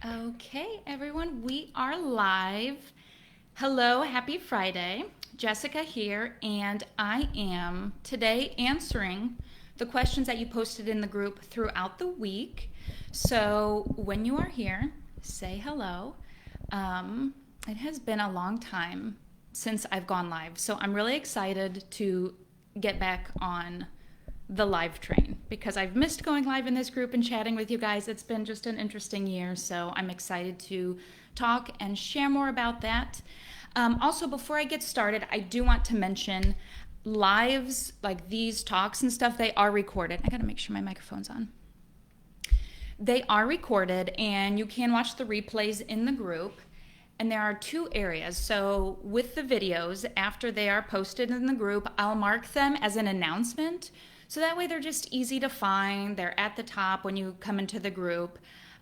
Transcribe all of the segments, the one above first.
Okay, everyone, we are live. Hello, happy Friday. Jessica here, and I am today answering the questions that you posted in the group throughout the week. So when you are here, say hello. It has been a long time since I've gone live, so I'm really excited to get back on the live train because I've missed going live in this group and chatting with you guys. It's been just an interesting year, so I'm excited to talk and share more about that. Also, before I get started, I do want to mention lives like these talks and stuff, they are recorded. I gotta make sure my microphone's on. They are recorded and you can watch the replays in the group. And there are two areas. So with the videos, after they are posted in the group, I'll mark them as an announcement. So that way they're just easy to find. They're at the top when you come into the group.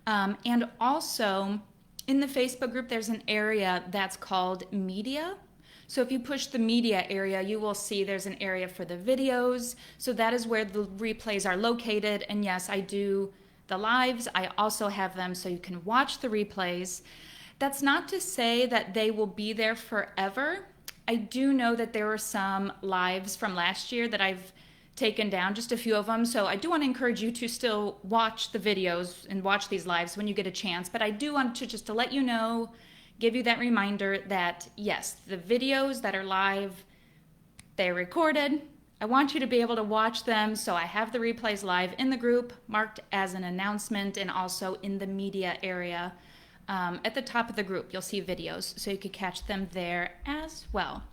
And also in the Facebook group, there's an area that's called media. So if you push the media area, you will see there's an area for the videos. So that is where the replays are located. And yes, I do the lives. I also have them so you can watch the replays. That's not to say that they will be there forever. I do know that there were some lives from last year that I've taken down, just a few of them. So I do want to encourage you to still watch the videos and watch these lives when you get a chance. But I do want to just to let you know, give you that reminder that yes, the videos that are live, they're recorded. I want you to be able to watch them. So I have the replays live in the group marked as an announcement and also in the media area. At the top of the group, you'll see videos, so you could catch them there as well.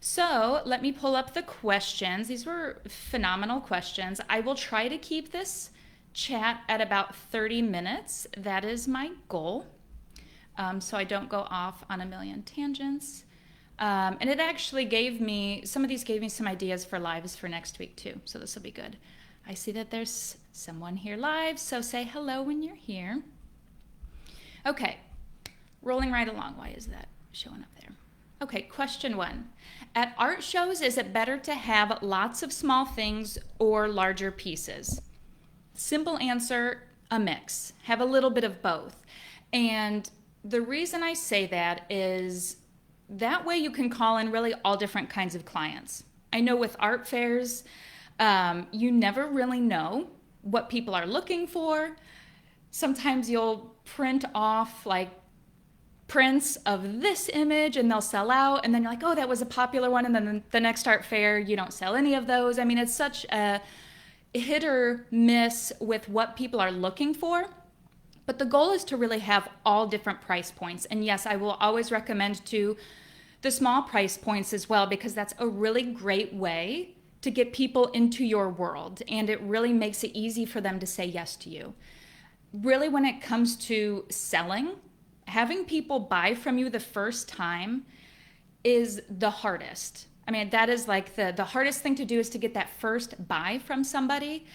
So let me pull up the questions. These were phenomenal questions. I will try to keep this chat at about 30 minutes. That is my goal, so I don't go off on a million tangents. And it actually gave me, some of these gave me some ideas for lives for next week too, so this will be good. I see that there's someone here live, so say hello when you're here. Okay, rolling right along. Why is that showing up there? Okay, question one. At art shows, is it better to have lots of small things or larger pieces? Simple answer, a mix. Have a little bit of both. And the reason I say that is that way you can call in really all different kinds of clients. I know with art fairs, you never really know what people are looking for. Sometimes you'll print off like prints of this image and they'll sell out, and then you're like, oh, that was a popular one, and then the next art fair you don't sell any of those. I mean, it's such a hit or miss with what people are looking for, but the goal is to really have all different price points. And yes, I will always recommend to the small price points as well, because that's a really great way to get people into your world, and it really makes it easy for them to say yes to you. Really, when it comes to selling, having people buy from you the first time is the hardest. I mean, that is like the hardest thing to do, is to get that first buy from somebody.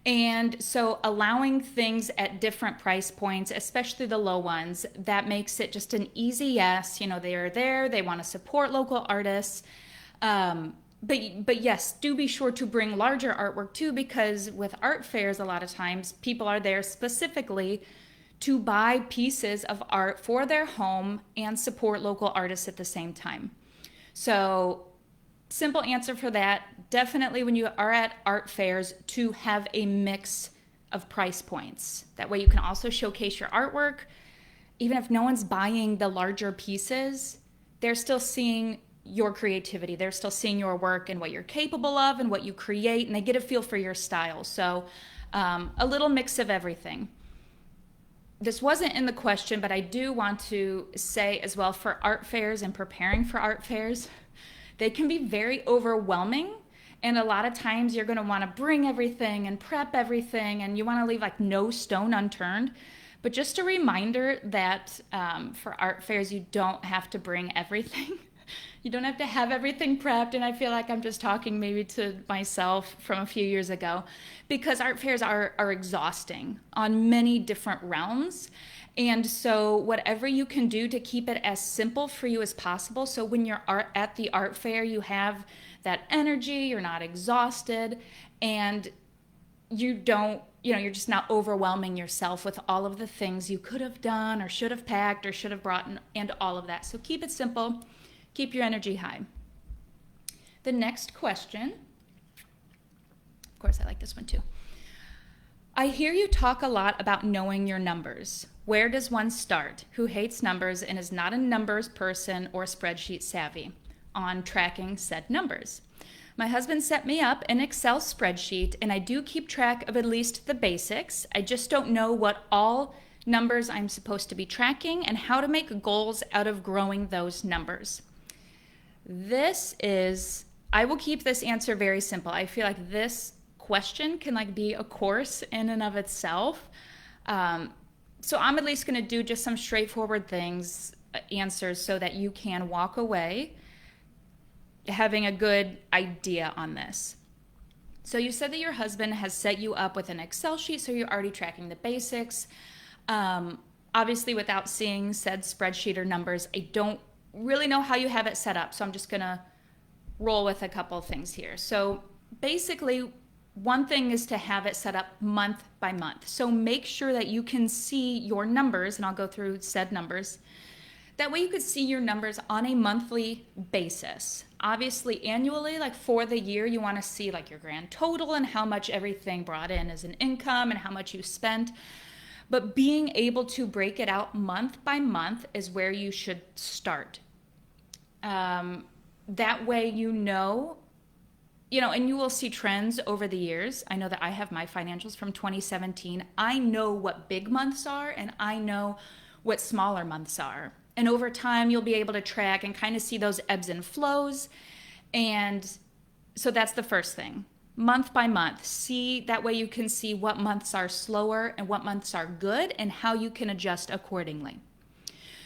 And so allowing things at different price points, especially the low ones, that makes it just an easy yes. You know, they are there, they want to support local artists. But yes, do be sure to bring larger artwork too, because with art fairs, a lot of times people are there specifically to buy pieces of art for their home and support local artists at the same time. So simple answer for that, definitely when you are at art fairs, to have a mix of price points. That way you can also showcase your artwork. Even if no one's buying the larger pieces, they're still seeing your creativity. They're still seeing your work and what you're capable of and what you create, and they get a feel for your style. So a little mix of everything. This wasn't in the question, but I do want to say as well, for art fairs and preparing for art fairs, they can be very overwhelming. And a lot of times you're going to want to bring everything and prep everything, and you want to leave like no stone unturned. But just a reminder that for art fairs, you don't have to bring everything. You don't have to have everything prepped, and I feel like I'm just talking maybe to myself from a few years ago, because art fairs are exhausting on many different realms. And so whatever you can do to keep it as simple for you as possible, so when you're at the art fair, you have that energy, you're not exhausted, and you don't you're just not overwhelming yourself with all of the things you could have done or should have packed or should have brought and all of that. So keep it simple, keep your energy high. The next question, of course, I like this one too. I hear you talk a lot about knowing your numbers. Where does one start who hates numbers and is not a numbers person or spreadsheet savvy on tracking said numbers? My husband set me up an Excel spreadsheet, and I do keep track of at least the basics. I just don't know what all numbers I'm supposed to be tracking and how to make goals out of growing those numbers. I will keep this answer very simple. I feel like this question can be a course in and of itself. So I'm at least going to do just some straightforward answers so that you can walk away having a good idea on this. So you said that your husband has set you up with an Excel sheet, so you're already tracking the basics. Obviously, without seeing said spreadsheet or numbers, I don't really know how you have it set up, so I'm just going to roll with a couple of things here. So basically, one thing is to have it set up month by month. So make sure that you can see your numbers, and I'll go through said numbers. That way you could see your numbers on a monthly basis. Obviously, annually, for the year, you want to see your grand total and how much everything brought in as an income and how much you spent. But being able to break it out month by month is where you should start. That way and you will see trends over the years. I know that I have my financials from 2017. I know what big months are, and I know what smaller months are. And over time, you'll be able to track and kind of see those ebbs and flows. And so that's the first thing. Month by month, that way you can see what months are slower and what months are good and how you can adjust accordingly.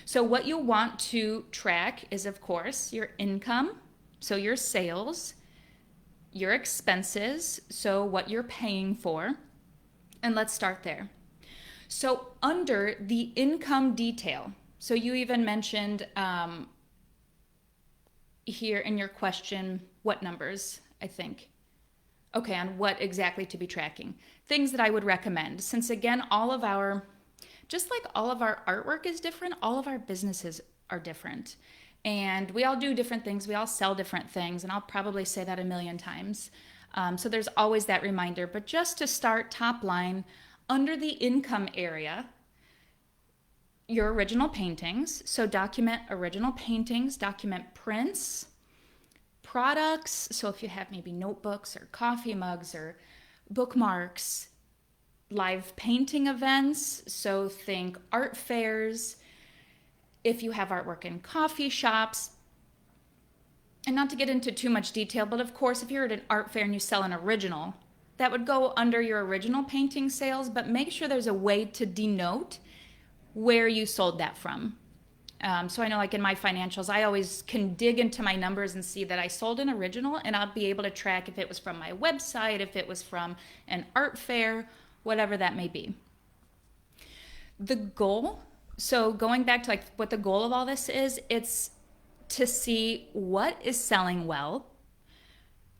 So what you want to track is, of course, your income, so your sales, your expenses, so what you're paying for. And let's start there. So under the income detail, so you even mentioned here in your question, what numbers, I think. Okay, on what exactly to be tracking. Things that I would recommend, since again, just like all of our artwork is different, all of our businesses are different. And we all do different things. We all sell different things. And I'll probably say that a million times. So there's always that reminder. But just to start top line, under the income area, your original paintings. So document original paintings, document prints, products. So if you have maybe notebooks or coffee mugs or bookmarks, live painting events. So think art fairs. If you have artwork in coffee shops, and not to get into too much detail, but of course, if you're at an art fair and you sell an original, that would go under your original painting sales, but make sure there's a way to denote where you sold that from. So I know in my financials, I always can dig into my numbers and see that I sold an original, and I'll be able to track if it was from my website, if it was from an art fair, whatever that may be. The goal, so going back to what the goal of all this is, it's to see what is selling well,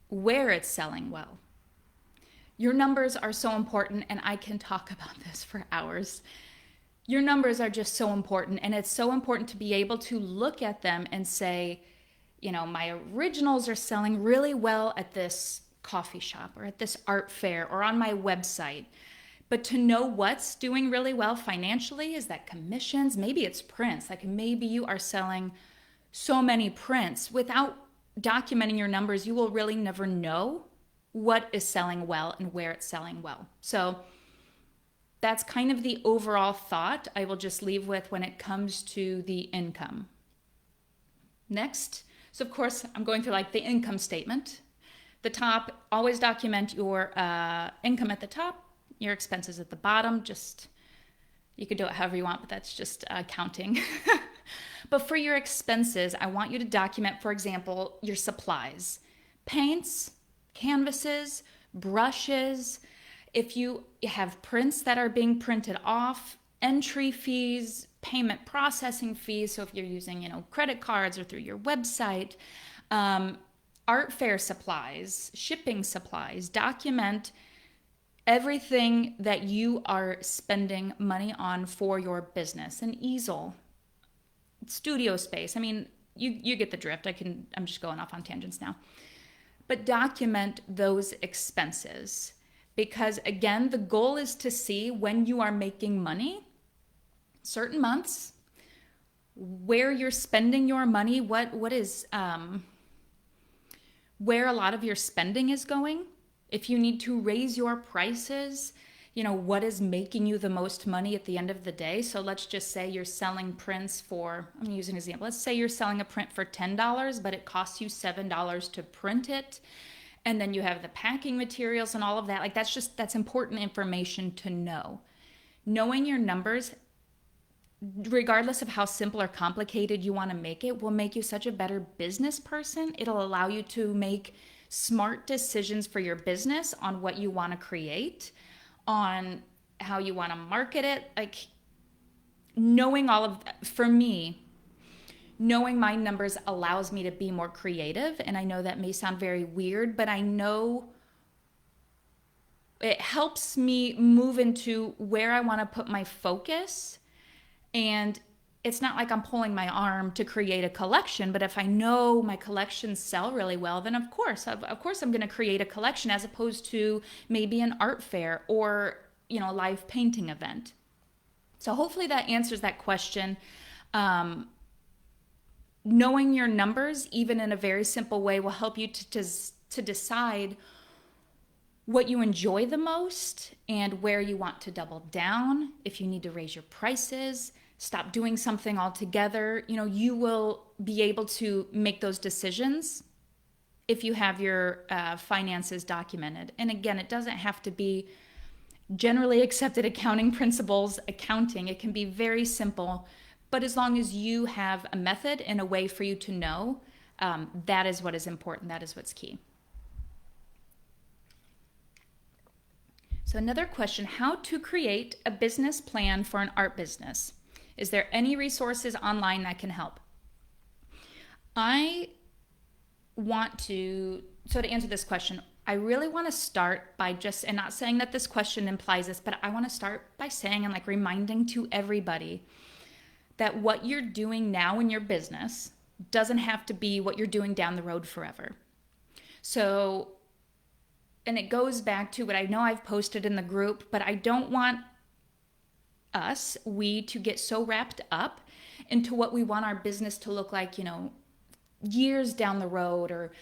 where it's selling well. Your numbers are so important, and I can talk about this for hours. Your numbers are just so important, and it's so important to be able to look at them and say, my originals are selling really well at this coffee shop or at this art fair or on my website. But to know what's doing really well financially, is that commissions? Maybe it's prints. Maybe you are selling so many prints. Without documenting your numbers, you will really never know what is selling well and where it's selling well. So that's kind of the overall thought I will just leave with when it comes to the income. Next, so of course, I'm going through the income statement. The top, always document your income at the top, your expenses at the bottom. You could do it however you want, but that's just counting. But for your expenses, I want you to document, for example, your supplies, paints, canvases, brushes. If you have prints that are being printed off, entry fees, payment processing fees. So if you're using, credit cards or through your website, art fair supplies, shipping supplies, document everything that you are spending money on for your business, an easel, studio space. I mean, you get the drift. I'm just going off on tangents now. But document those expenses, because again, the goal is to see when you are making money, certain months, where you're spending your money, what is where a lot of your spending is going. If you need to raise your prices, what is making you the most money at the end of the day. So let's just say you're selling prints for, I'm using an example. Let's say you're selling a print for $10, but it costs you $7 to print it. And then you have the packing materials and all of that. Like that's important information to know. Knowing your numbers, regardless of how simple or complicated you want to make it, will make you such a better business person. It'll allow you to make smart decisions for your business on what you want to create, on how you want to market it. Like knowing all of that, for me, knowing my numbers allows me to be more creative. And I know that may sound very weird, but I know it helps me move into where I want to put my focus. And it's not like I'm pulling my arm to create a collection, but if I know my collections sell really well, then of course I'm going to create a collection, as opposed to maybe an art fair or, a live painting event. So hopefully that answers that question. Knowing your numbers, even in a very simple way, will help you to decide what you enjoy the most and where you want to double down. If you need to raise your prices, stop doing something altogether, you will be able to make those decisions if you have your finances documented. And again, it doesn't have to be generally accepted accounting principles accounting. It can be very simple, but as long as you have a method and a way for you to know, that is what is important. That is what's key. So another question, how to create a business plan for an art business. Is there any resources online that can help? To answer this question, I really want to start by and not saying that this question implies this, but I want to start by saying and reminding to everybody that what you're doing now in your business doesn't have to be what you're doing down the road forever. So, and it goes back to what I know I've posted in the group, but I don't want we to get so wrapped up into what we want our business to look like, years down the road, or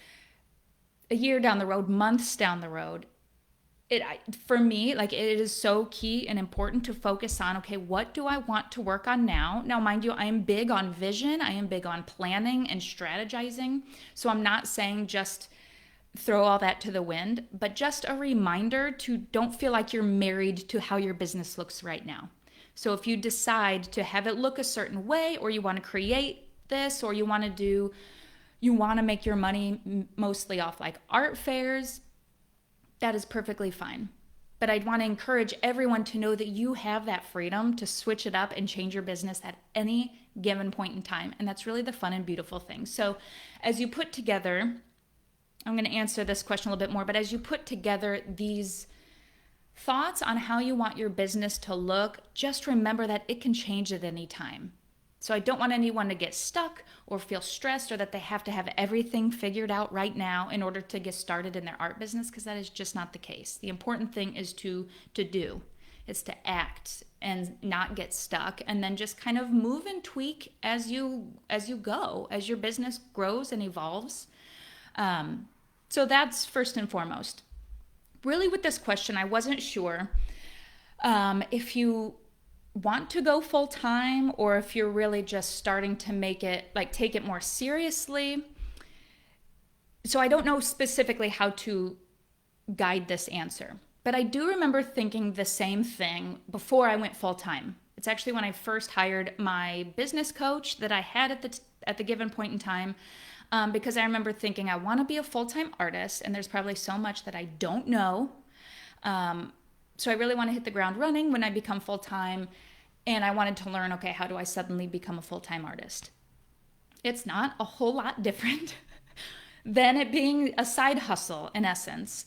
a year down the road, months down the road. For me, it is so key and important to focus on, okay, what do I want to work on now? Now, mind you, I am big on vision. I am big on planning and strategizing. So I'm not saying just throw all that to the wind, but just a reminder to don't feel like you're married to how your business looks right now. So if you decide to have it look a certain way, or you want to create this, or you want to make your money mostly off art fairs, that is perfectly fine. But I'd want to encourage everyone to know that you have that freedom to switch it up and change your business at any given point in time. And that's really the fun and beautiful thing. So as you put together, I'm going to answer this question a little bit more, but as you put together these thoughts on how you want your business to look, just remember that it can change at any time. So I don't want anyone to get stuck or feel stressed, or that they have to have everything figured out right now in order to get started in their art business, because that is just not the case. The important thing is to do. It's to act and not get stuck, and then just kind of move and tweak as you go, as your business grows and evolves. So that's first and foremost. Really, with this question, I wasn't sure if you want to go full time, or if you're really just starting to make it, take it more seriously. So I don't know specifically how to guide this answer, but I do remember thinking the same thing before I went full time. It's actually when I first hired my business coach that I had at the given point in time. Because I remember thinking, I want to be a full-time artist, and there's probably so much that I don't know. So I really want to hit the ground running when I become full-time, and I wanted to learn, okay, how do I suddenly become a full-time artist? It's not a whole lot different than it being a side hustle, in essence.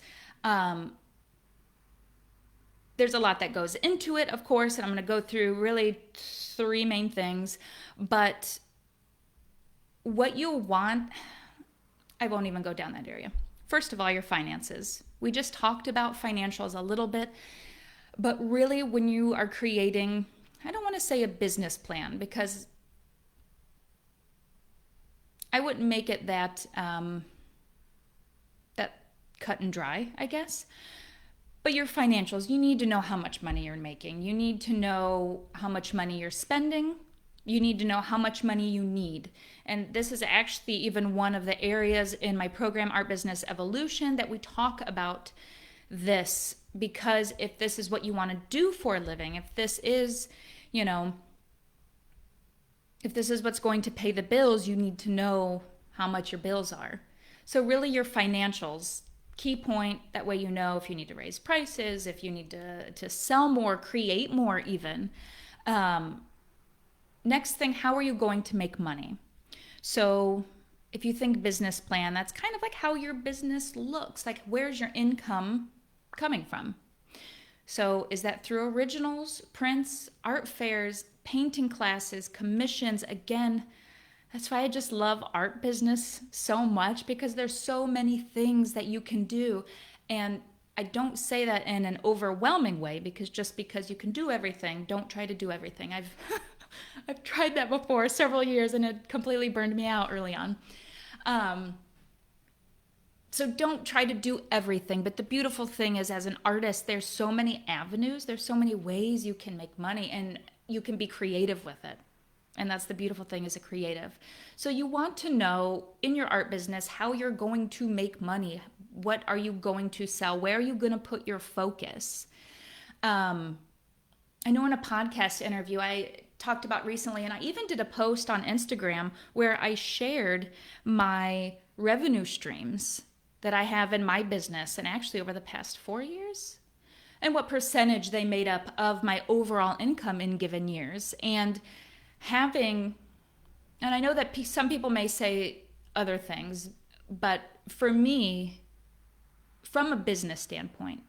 there's a lot that goes into it, of course, and I'm going to go through really three main things. But what you want, I won't even go down that area. First of all, your finances. We just talked about financials a little bit, but really when you are creating, I don't want to say a business plan because I wouldn't make it that that cut and dry, I guess. But your financials, you need to know how much money you're making. You need to know how much money you're spending. You need to know how much money you need. And this is actually even one of the areas in my program, Art Business Evolution, that we talk about this. Because if this is what you want to do for a living, if this is, if this is what's going to pay the bills, you need to know how much your bills are. So really your financials, key point, that way you know if you need to raise prices, if you need to sell more, create more even. Next thing, how are you going to make money? So if you think business plan, that's kind of like how your business looks, like where's your income coming from? So is that through originals, prints, art fairs, painting classes, commissions? Again, that's why I just love art business so much, because there's so many things that you can do. And I don't say that in an overwhelming way, because just because you can do everything, don't try to do everything. I've I've tried that before several years and it completely burned me out early on. So don't try to do everything. But the beautiful thing is, as an artist, there's so many avenues, there's so many ways you can make money, and you can be creative with it. And that's the beautiful thing as a creative. So you want to know in your art business how you're going to make money. What are you going to sell? Where are you going to put your focus? I know in a podcast interview I talked about recently, and I even did a post on Instagram where I shared my revenue streams that I have in my business, and actually over the past 4 years, and what percentage they made up of my overall income in given years. And I know that some people may say other things, but for me, from a business standpoint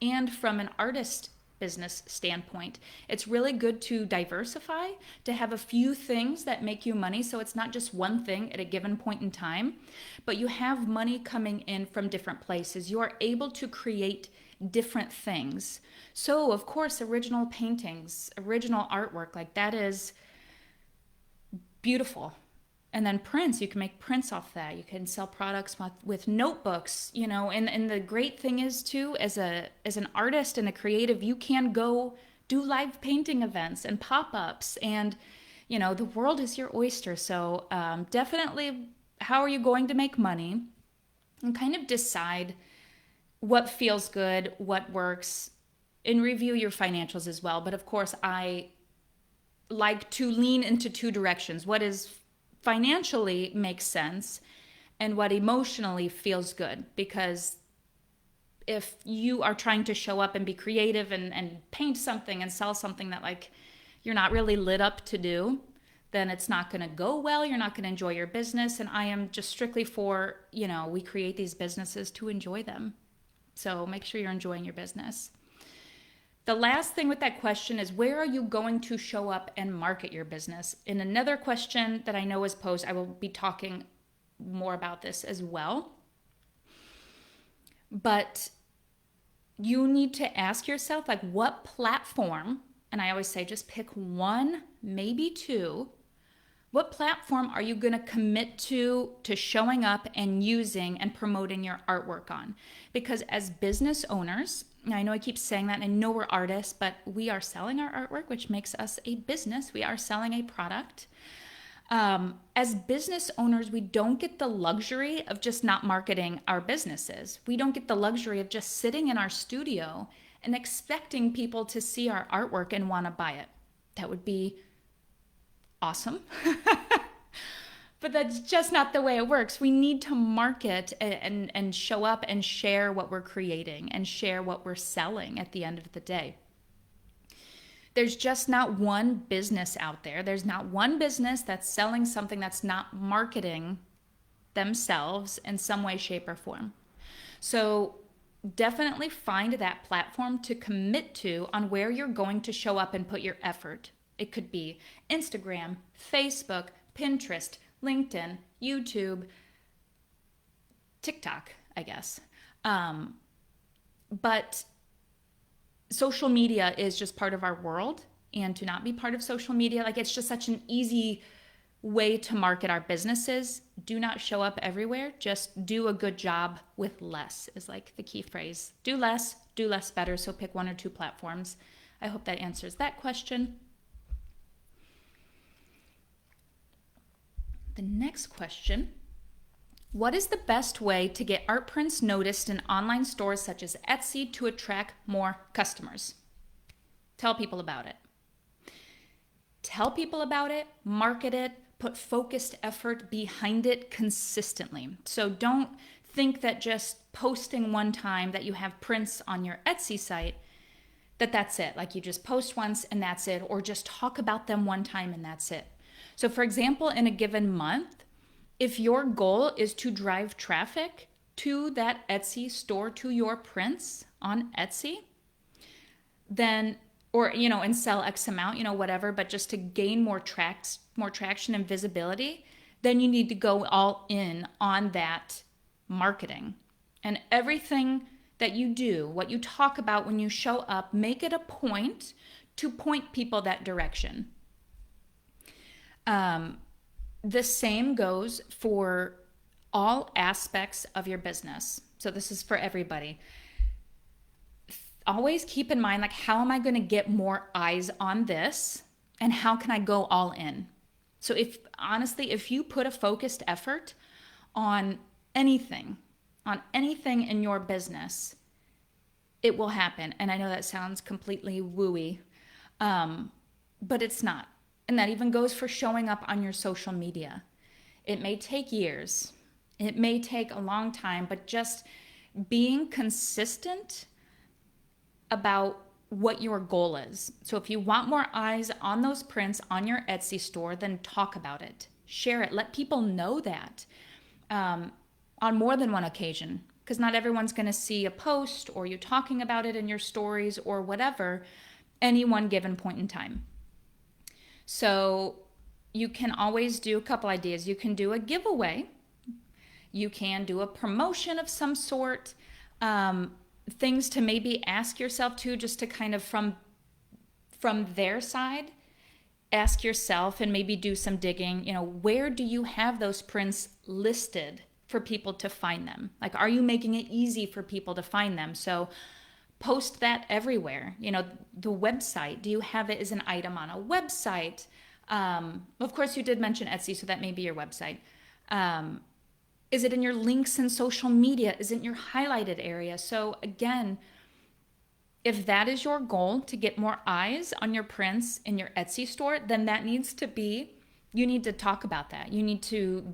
and from an artist business standpoint, it's really good to diversify, to have a few things that make you money. So it's not just one thing at a given point in time, but you have money coming in from different places. You are able to create different things. So of course, original paintings, original artwork, like that is beautiful. And then prints, you can make prints off that. You can sell products with notebooks, and the great thing is too, as an artist and a creative, you can go do live painting events and pop-ups, and the world is your oyster. So definitely, how are you going to make money? And kind of decide what feels good, what works, and review your financials as well. But of course, I like to lean into two directions. What is financially makes sense and what emotionally feels good. Because if you are trying to show up and be creative and paint something and sell something that like you're not really lit up to do, then it's not going to go well. You're not going to enjoy your business. And I am just strictly for, we create these businesses to enjoy them. So make sure you're enjoying your business. The last thing with that question is, where are you going to show up and market your business? In another question that I know is posed, I will be talking more about this as well. But you need to ask yourself, like, what platform, and I always say just pick one, maybe two, what platform are you going to commit to showing up and using and promoting your artwork on? Because as business owners, I know I keep saying that, and I know we're artists, but we are selling our artwork, which makes us a business. We are selling a product. As business owners, we don't get the luxury of just not marketing our businesses. We don't get the luxury of just sitting in our studio and expecting people to see our artwork and want to buy it. That would be awesome. But that's just not the way it works. We need to market and show up and share what we're creating and share what we're selling at the end of the day. There's just not one business out there. There's not one business that's selling something that's not marketing themselves in some way, shape, or form. So definitely find that platform to commit to on where you're going to show up and put your effort. It could be Instagram, Facebook, Pinterest, LinkedIn, YouTube, TikTok, I guess. But social media is just part of our world, and to not be part of social media, like, it's just such an easy way to market our businesses. Do not show up everywhere. Just do a good job with less is like the key phrase. Do less better. So pick one or two platforms. I hope that answers that question. The next question: what is the best way to get art prints noticed in online stores such as Etsy to attract more customers? Tell people about it. Tell people about it, market it, put focused effort behind it consistently. So don't think that just posting one time that you have prints on your Etsy site, that's it. Like, you just post once and that's it, or just talk about them one time and that's it. So for example, in a given month, if your goal is to drive traffic to that Etsy store, to your prints on Etsy, then, or, and sell X amount, whatever, but just to gain more traction and visibility, then you need to go all in on that marketing. And everything that you do, what you talk about when you show up, make it a point to point people that direction. The same goes for all aspects of your business. So this is for everybody. Always keep in mind, like, how am I going to get more eyes on this, and how can I go all in? So if you put a focused effort on anything in your business, it will happen. And I know that sounds completely wooey, but it's not. And that even goes for showing up on your social media. It may take years. It may take a long time, but just being consistent about what your goal is. So if you want more eyes on those prints on your Etsy store, then talk about it. Share it. Let people know that on more than one occasion, because not everyone's going to see a post or you talking about it in your stories or whatever any one given point in time. So you can always do a couple ideas. You can do a giveaway. You can do a promotion of some sort. Things to maybe ask yourself too, just to kind of from their side, ask yourself and maybe do some digging, where do you have those prints listed for people to find them? Like, are you making it easy for people to find them? So post that everywhere. The website, do you have it as an item on a website? Of course, you did mention Etsy, so that may be your website. Is it in your links in social media? Is it in your highlighted area? So again, if that is your goal, to get more eyes on your prints in your Etsy store, then you need to talk about that. You need to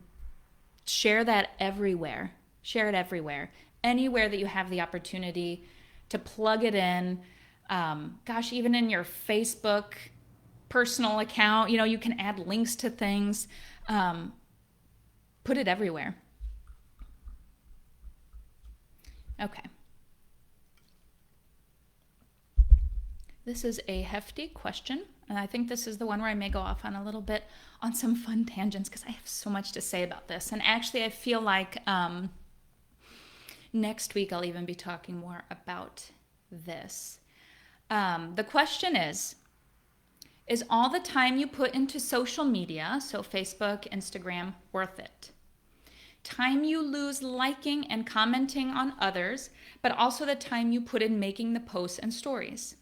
share that everywhere. Share it everywhere. Anywhere that you have the opportunity to plug it in. Even in your Facebook personal account, you can add links to things. Put it everywhere. Okay. This is a hefty question, and I think this is the one where I may go off on a little bit on some fun tangents, because I have so much to say about this. And actually, I feel like next week I'll even be talking more about this. The question is all the time you put into social media, so Facebook, Instagram, worth it? Time you lose liking and commenting on others, but also the time you put in making the posts and stories.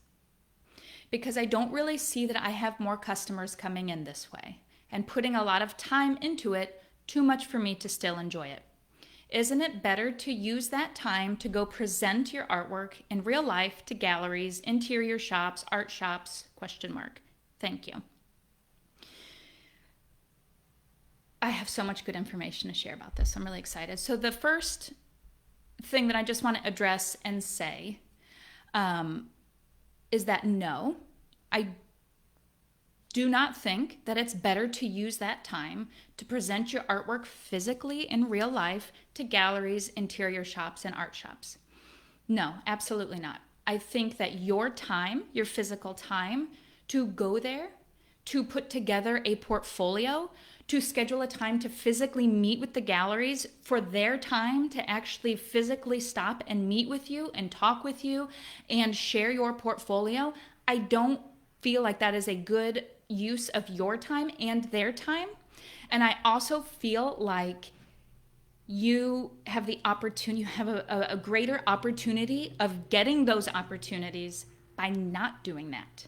Because I don't really see that I have more customers coming in this way, and putting a lot of time into it, too much for me to still enjoy it. Isn't it better to use that time to go present your artwork in real life to galleries, interior shops, art shops? ? Thank you. I have so much good information to share about this. I'm really excited. So the first thing that I just want to address and say is that no, I do not think that it's better to use that time to present your artwork physically in real life to galleries, interior shops, and art shops. No, absolutely not. I think that your time, your physical time to go there, to put together a portfolio, to schedule a time to physically meet with the galleries for their time to actually physically stop and meet with you and talk with you and share your portfolio, I don't feel like that is a good use of your time and their time. And I also feel like you have the opportunity, you have a greater opportunity of getting those opportunities by not doing that.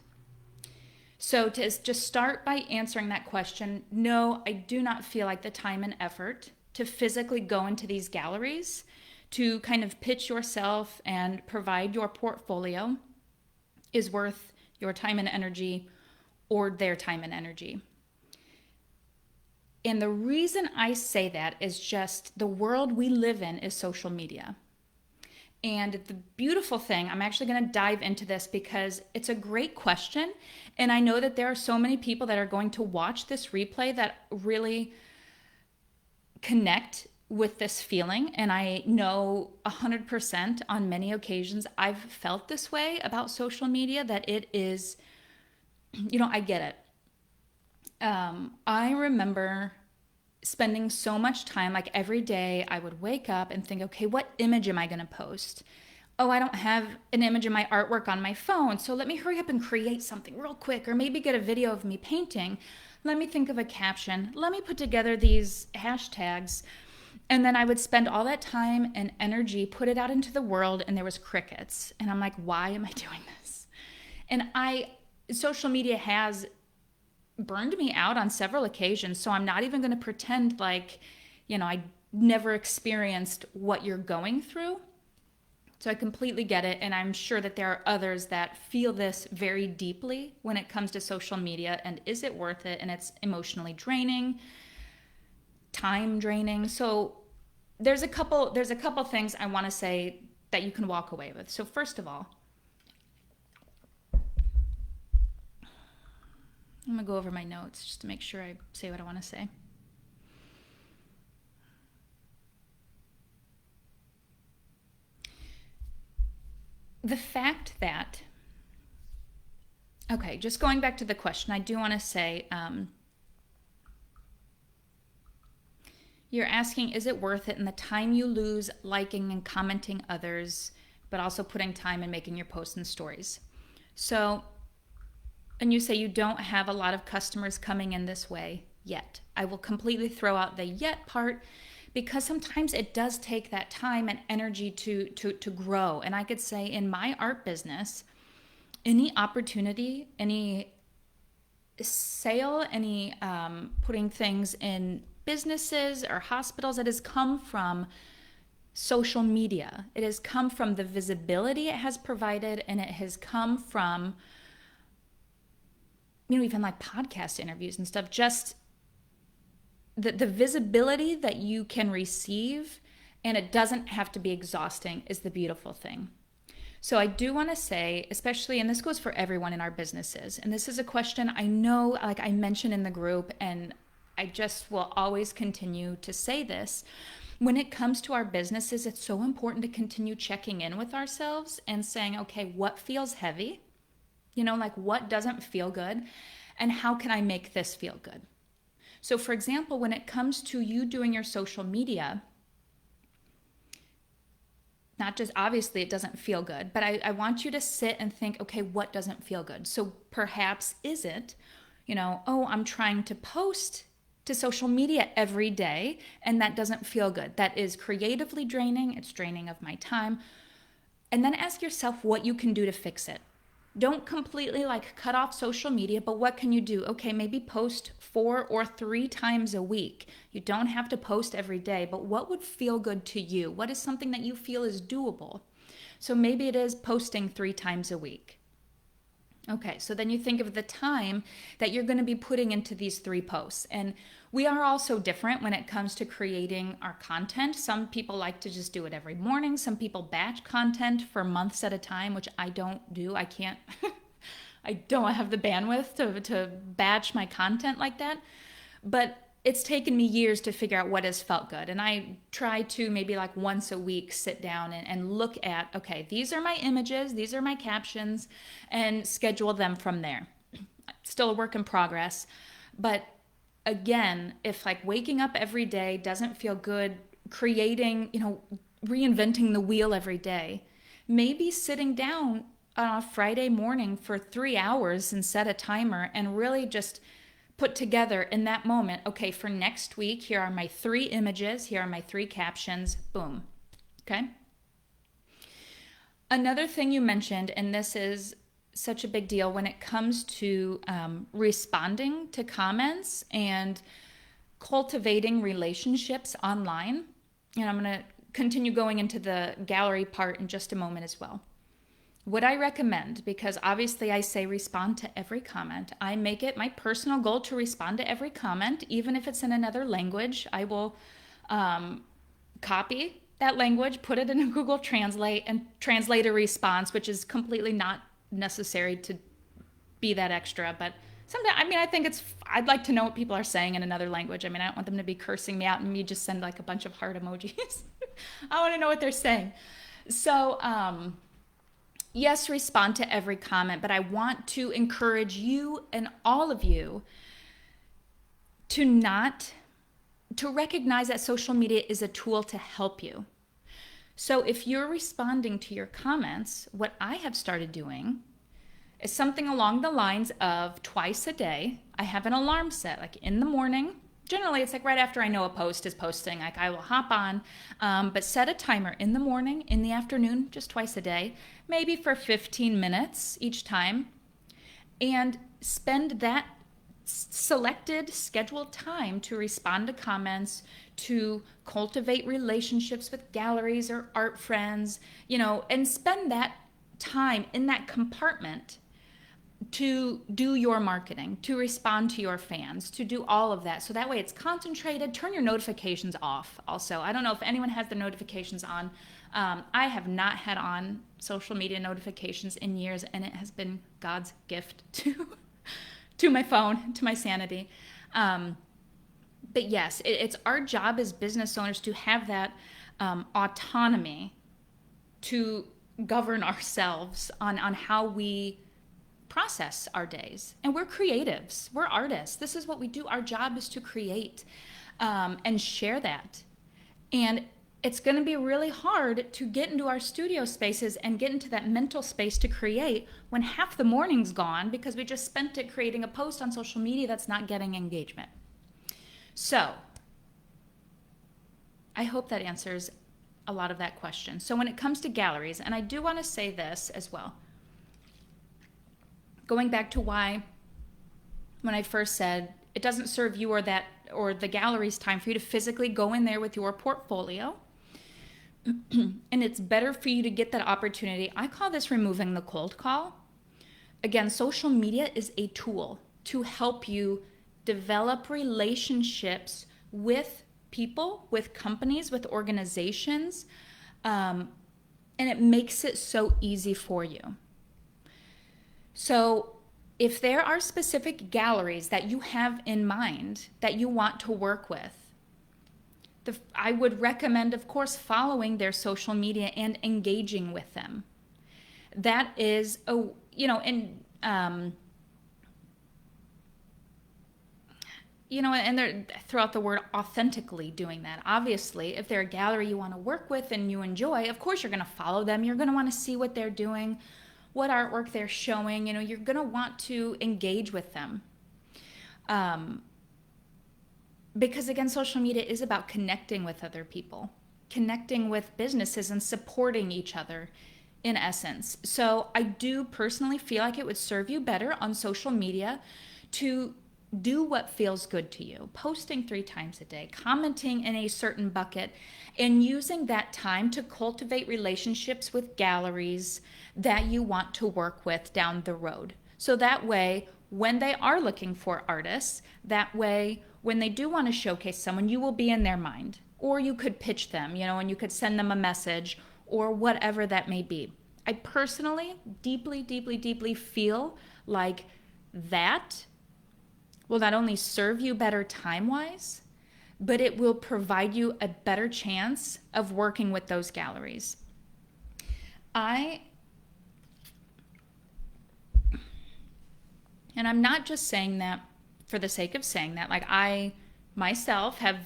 So to just start by answering that question, no, I do not feel like the time and effort to physically go into these galleries to kind of pitch yourself and provide your portfolio is worth your time and energy or their time and energy. And the reason I say that is just the world we live in is social media. And the beautiful thing, I'm actually going to dive into this because it's a great question. And I know that there are so many people that are going to watch this replay that really connect with this feeling. And I know 100% on many occasions I've felt this way about social media, that it is, I get it. I remember spending so much time, like every day I would wake up and think, okay, what image am I going to post? Oh, I don't have an image of my artwork on my phone, so let me hurry up and create something real quick, or maybe get a video of me painting. Let me think of a caption. Let me put together these hashtags. And then I would spend all that time and energy, put it out into the world, and there was crickets. And I'm like, why am I doing this? And social media has burned me out on several occasions, so I'm not even going to pretend like, I never experienced what you're going through. So I completely get it, and I'm sure that there are others that feel this very deeply when it comes to social media, and is it worth it? And it's emotionally draining, time draining. So there's a couple things I want to say that you can walk away with. So first of all, I'm going to go over my notes just to make sure I say what I want to say. The fact that, okay, just going back to the question, I do want to say, you're asking, is it worth it in the time you lose liking and commenting others, but also putting time in making your posts and stories? So, and you say you don't have a lot of customers coming in this way yet. I will completely throw out the yet part because sometimes it does take that time and energy to grow. And I could say in my art business, any opportunity, any sale, any putting things in businesses or hospitals, that has come from social media. It has come from the visibility it has provided, and it has come from even like podcast interviews and stuff, just the visibility that you can receive, and it doesn't have to be exhausting, is the beautiful thing. So I do want to say, especially, and this goes for everyone in our businesses, and this is a question I know, like I mentioned in the group, and I just will always continue to say this. When it comes to our businesses, it's so important to continue checking in with ourselves and saying, okay, what feels heavy? Like what doesn't feel good, and how can I make this feel good? So for example, when it comes to you doing your social media, not just obviously it doesn't feel good, but I want you to sit and think, okay, what doesn't feel good? So perhaps is it, oh, I'm trying to post to social media every day and that doesn't feel good. That is creatively draining. It's draining of my time. And then ask yourself what you can do to fix it. Don't completely cut off social media, but what can you do? Okay, maybe post 4 or 3 times a week. You don't have to post every day, but what would feel good to you? What is something that you feel is doable? So maybe it is posting 3 times a week. Okay, so then you think of the time that you're going to be putting into these 3 posts. And we are all so different when it comes to creating our content. Some people like to just do it every morning. Some people batch content for months at a time, which I don't do. I can't, I don't have the bandwidth to batch my content like that. But it's taken me years to figure out what has felt good. And I try to maybe like once a week sit down and look at, okay, these are my images, these are my captions, and schedule them from there. Still a work in progress. But again, if like waking up every day doesn't feel good, creating, reinventing the wheel every day, maybe sitting down on a Friday morning for 3 hours and set a timer and really just put together in that moment, okay, for next week, here are my 3 images, here are my 3 captions, boom. Okay. Another thing you mentioned, and this is such a big deal when it comes to responding to comments and cultivating relationships online. And I'm going to continue going into the gallery part in just a moment as well. What I recommend, because obviously I say respond to every comment, I make it my personal goal to respond to every comment, even if it's in another language. I will copy that language, put it in a Google Translate, and translate a response, which is completely not necessary to be that extra. But sometimes, I think I'd like to know what people are saying in another language. I don't want them to be cursing me out and me just send like a bunch of heart emojis. I want to know what they're saying. So, yes, respond to every comment, but I want to encourage you and all of you to recognize that social media is a tool to help you. So if you're responding to your comments, what I have started doing is something along the lines of twice a day. I have an alarm set, like in the morning. Generally, it's like right after I know a post is posting, like I will hop on, but set a timer in the morning, in the afternoon, just twice a day, maybe for 15 minutes each time, and spend that selected, scheduled time to respond to comments, to cultivate relationships with galleries or art friends, and spend that time in that compartment to do your marketing, to respond to your fans, to do all of that. So that way it's concentrated. Turn your notifications off also. I don't know if anyone has their notifications on. I have not had on social media notifications in years, and it has been God's gift to my phone, to my sanity. But yes, it's our job as business owners to have that autonomy to govern ourselves on how we process our days. And we're creatives, we're artists. This is what we do. Our job is to create and share that. And it's going to be really hard to get into our studio spaces and get into that mental space to create when half the morning's gone because we just spent it creating a post on social media that's not getting engagement. So I hope that answers a lot of that question. So when it comes to galleries, and I do want to say this as well, going back to why when I first said it doesn't serve you or the gallery's time for you to physically go in there with your portfolio, and it's better for you to get that opportunity. I call this removing the cold call. Again, social media is a tool to help you develop relationships with people, with companies, with organizations, and it makes it so easy for you. So if there are specific galleries that you have in mind that you want to work with, I would recommend, of course, following their social media and engaging with them. That is, and they're throughout the word authentically doing that. Obviously, if they're a gallery you want to work with and you enjoy, of course you're going to follow them. You're going to want to see what they're doing, what artwork they're showing. You're going to want to engage with them. Because again, social media is about connecting with other people, connecting with businesses and supporting each other in essence. So I do personally feel like it would serve you better on social media to do what feels good to you, posting 3 times a day, commenting in a certain bucket, and using that time to cultivate relationships with galleries that you want to work with down the road. So that way, when they are looking for artists, that way, when they do want to showcase someone, you will be in their mind. Or you could pitch them, and you could send them a message or whatever that may be. I personally deeply, deeply, deeply feel like that will not only serve you better time-wise, but it will provide you a better chance of working with those galleries. And I'm not just saying that for the sake of saying that. Like, I myself have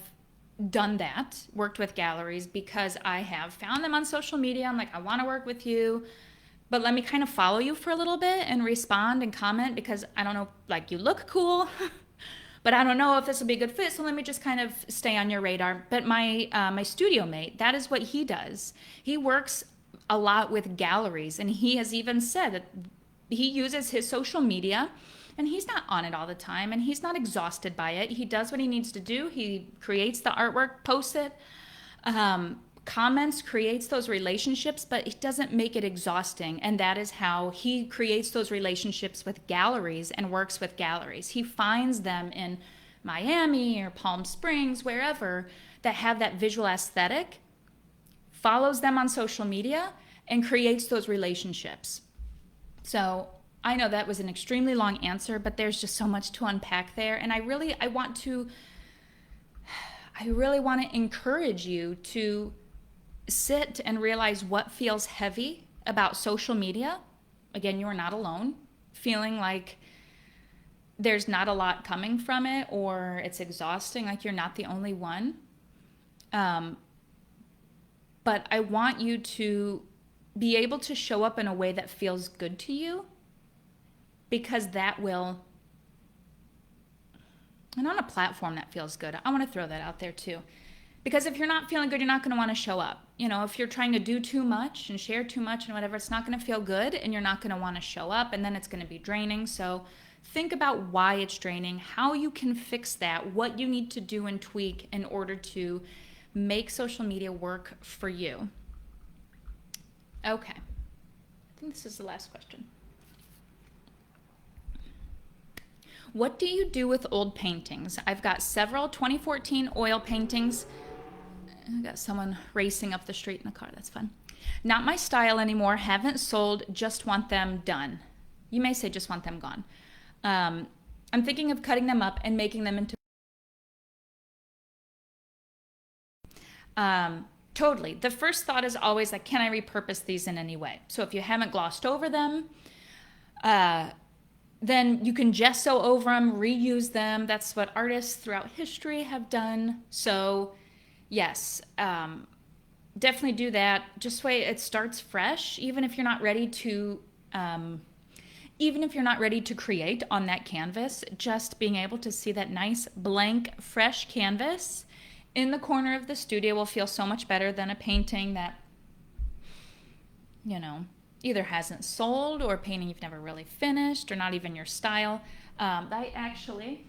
done that, worked with galleries, because I have found them on social media. I'm like, I want to work with you, but let me kind of follow you for a little bit and respond and comment, because I don't know, like, you look cool, but I don't know if this will be a good fit. So let me just kind of stay on your radar. But my studio mate, that is what he does. He works a lot with galleries, and he has even said that he uses his social media, and he's not on it all the time, and he's not exhausted by it. He does what he needs to do. He creates the artwork, posts it, comments, creates those relationships, but he doesn't make it exhausting. And that is how he creates those relationships with galleries and works with galleries. He finds them in Miami or Palm Springs, wherever, that have that visual aesthetic, follows them on social media, and creates those relationships. So I know that was an extremely long answer, but there's just so much to unpack there. And I really want to encourage you to sit and realize what feels heavy about social media. Again, you are not alone. Feeling like there's not a lot coming from it, or it's exhausting, like you're not the only one. But I want you to be able to show up in a way that feels good to you, because that will, and on a platform that feels good. I want to throw that out there too. Because if you're not feeling good, you're not going to want to show up. You know, if you're trying to do too much and share too much and whatever, it's not going to feel good, and you're not going to want to show up, and then it's going to be draining. So think about why it's draining, how you can fix that, what you need to do and tweak in order to make social media work for you. Okay. I think this is the last question. What do you do with old paintings? I've got several 2014 oil paintings. I got someone racing up the street in the car. That's fun. Not my style anymore. Haven't sold. Just want them done. You may say just want them gone. I'm thinking of cutting them up and making them into... Totally. The first thought is always like, can I repurpose these in any way? So if you haven't glossed over them, then you can gesso over them, reuse them. That's what artists throughout history have done. So yes, definitely do that. Just way it starts fresh, even if you're not ready to create on that canvas. Just being able to see that nice blank fresh canvas in the corner of the studio will feel so much better than a painting that, you know, either hasn't sold, or a painting you've never really finished, or not even your style. I actually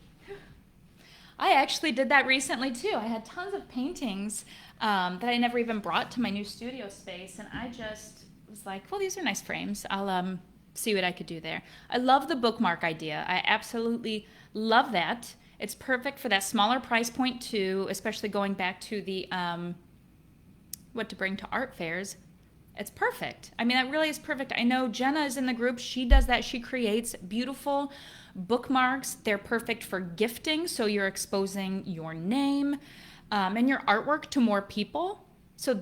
did that recently too. I had tons of paintings that I never even brought to my new studio space, and I just was like, well, these are nice frames. I'll see what I could do there. I love the bookmark idea. I absolutely love that. It's perfect for that smaller price point too, especially going back to the what to bring to art fairs. It's perfect. I mean, that really is perfect. I know Jenna is in the group. She does that. She creates beautiful bookmarks. They're perfect for gifting, so you're exposing your name and your artwork to more people. So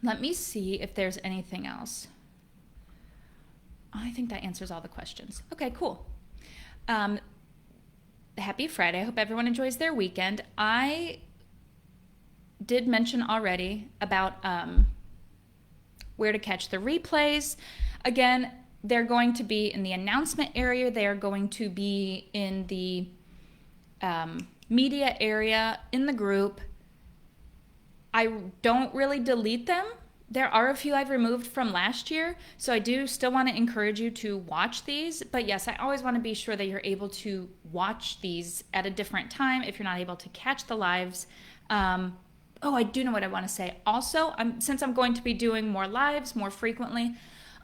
let me see if there's anything else. I think that answers all the questions. Okay, cool. Happy Friday. I hope everyone enjoys their weekend. I did mention already about where to catch the replays. Again, they're going to be in the announcement area. They are going to be in the media area in the group. I don't really delete them. There are a few I've removed from last year, so I do still want to encourage you to watch these. But yes, I always want to be sure that you're able to watch these at a different time if you're not able to catch the lives. Oh, I do know what I want to say. Also, since I'm going to be doing more lives more frequently,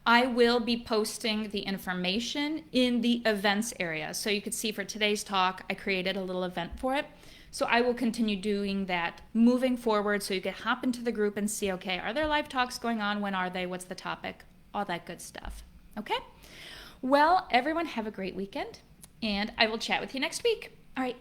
I will be posting the information in the events area. So you could see for today's talk, I created a little event for it. So I will continue doing that moving forward so you can hop into the group and see, okay, are there live talks going on? When are they? What's the topic? All that good stuff. Okay? Well, everyone have a great weekend, and I will chat with you next week. All right,